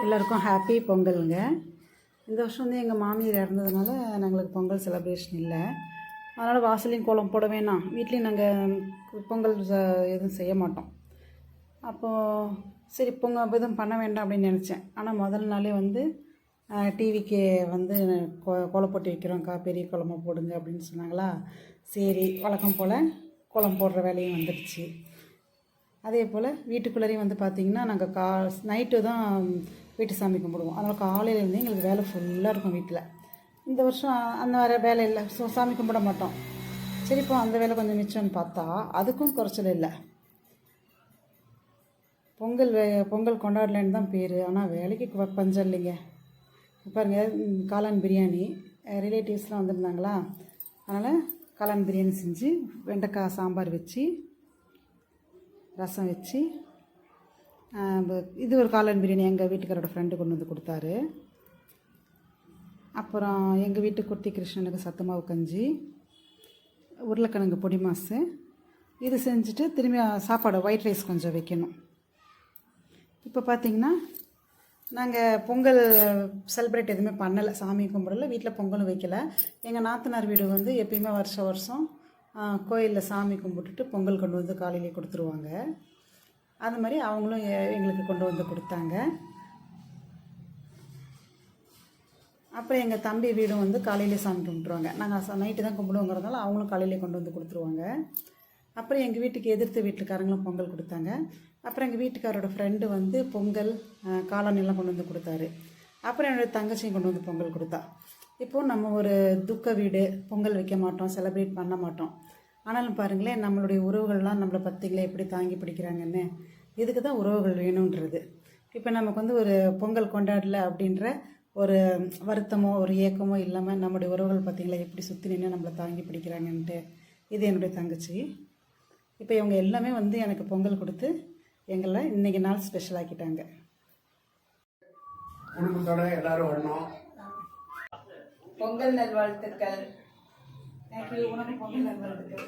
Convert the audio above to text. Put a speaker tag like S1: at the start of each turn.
S1: எல்லாருக்கும் ஹாப்பி பொங்கலுங்க. இந்த வருஷம் வந்து எங்கள் மாமியார் இறந்ததுனால நாங்களுக்கு பொங்கல் செலிப்ரேஷன் இல்லை. அதனால் வாசலையும் கோலம் போட வேணாம், வீட்லேயும் நாங்கள் பொங்கல் எதுவும் செய்ய மாட்டோம். அப்போது சரி பொங்கல் எதுவும் பண்ண வேண்டாம் அப்படின்னு நினச்சேன். ஆனால் முதல் நாளே வந்து டிவிக்கு வந்து கோலம் போட்டு வைக்கிறோம்க்கா, பெரிய கோலமாக போடுங்க அப்படின்னு சொன்னாங்களா. சரி வழக்கம் போல் கோலம் போடுற வேலையும் வந்துடுச்சு. அதே போல் வீட்டுக்குள்ளேயும் வந்து பார்த்திங்கன்னா நாங்கள் நைட்டு தான் வீட்டு சாமி கும்பிடுவோம். அதனால் காலையிலேருந்து எங்களுக்கு வேலை ஃபுல்லாக இருக்கும் வீட்டில். இந்த வருஷம் அந்த மாதிரி வேலை இல்லை, ஸோ சாமி கும்பிட மாட்டோம். சரி இப்போ அந்த வேலை கொஞ்சம் மிச்சம்னு பார்த்தா அதுக்கும் குறைச்சல் இல்லை. பொங்கல் கொண்டாடலன்னு தான் பேர், ஆனால் வேலைக்கு பஞ்சம் இல்லைங்க. பாருங்கள், காளான் பிரியாணி ரிலேட்டிவ்ஸ்லாம் வந்திருந்தாங்களா, அதனால் காளான் பிரியாணி செஞ்சு வெண்டைக்காய் சாம்பார் வச்சு ரசம் வச்சு, இது ஒரு காளான் பிரியாணி எங்கள் வீட்டுக்காரோட ஃப்ரெண்டு கொண்டு வந்து கொடுத்தாரு. அப்புறம் எங்கள் வீட்டு குட்டி கிருஷ்ணனுக்கு சத்துமாவு கஞ்சி, உருளைக்கிழங்கு பொடி மாசு இது செஞ்சுட்டு திரும்பி சாப்பாடு ஒயிட் ரைஸ் கொஞ்சம் வைக்கணும். இப்போ பார்த்திங்கன்னா நாங்கள் பொங்கல் செலிப்ரேட் எதுவுமே பண்ணலை, சாமி கும்பிடல, வீட்டில் பொங்கலும் வைக்கலை. எங்கள் நாத்தனார் வீடு வந்து எப்பயுமே வருஷம் கோயிலில் சாமி கும்பிட்டுட்டு பொங்கல் கொண்டு வந்து காலையிலே கொடுத்துருவாங்க. அது மாதிரி அவங்களும் எங்களுக்கு கொண்டு வந்து கொடுத்தாங்க. அப்புறம் எங்கள் தம்பி வீடும் வந்து காலையிலே சாமி கும்பிட்டுருவாங்க. நாங்கள் நைட்டு தான் கும்பிடுவோங்கிறதுனால அவங்களும் காலையிலே கொண்டு வந்து கொடுத்துருவாங்க. அப்புறம் எங்கள் வீட்டுக்கு எதிர்த்து வீட்டுக்காரங்களும் பொங்கல் கொடுத்தாங்க. அப்புறம் எங்கள் வீட்டுக்காரோட ஃப்ரெண்டு வந்து பொங்கல் காளானெல்லாம் கொண்டு வந்து கொடுத்தாரு. அப்புறம் என்னோடய தங்கச்சியும் கொண்டு வந்து பொங்கல் கொடுத்தா. இப்போது நம்ம ஒரு துக்க வீடு, பொங்கல் வைக்க மாட்டோம், செலிப்ரேட் பண்ண மாட்டோம். ஆனாலும் பாருங்களேன், நம்மளுடைய உறவுகள்லாம் நம்மளை பற்றிங்களே எப்படி தாங்கி பிடிக்கிறாங்கன்னு. இதுக்கு தான் உறவுகள் வேணுன்றது. இப்போ நமக்கு வந்து ஒரு பொங்கல் கொண்டாடலை அப்படின்ற ஒரு வருத்தமோ ஒரு ஏக்கமோ இல்லாமல் நம்முடைய உறவுகள் பார்த்திங்களா எப்படி சுற்றி நின்று நம்மளை தாங்கி பிடிக்கிறாங்கன்ட்டு. இது என்னுடைய தங்கச்சி. இப்போ இவங்க எல்லாமே வந்து எனக்கு பொங்கல் கொடுத்து எங்களை இன்றைக்கி நாள் ஸ்பெஷல் ஆக்கிட்டாங்க.
S2: குடும்பத்தோட எல்லாரும் வரணும்.
S1: பொங்கல் நல்வாழ்த்துக்கள். உனக்கு பொங்கல் நல்வாழ்த்துக்கள்.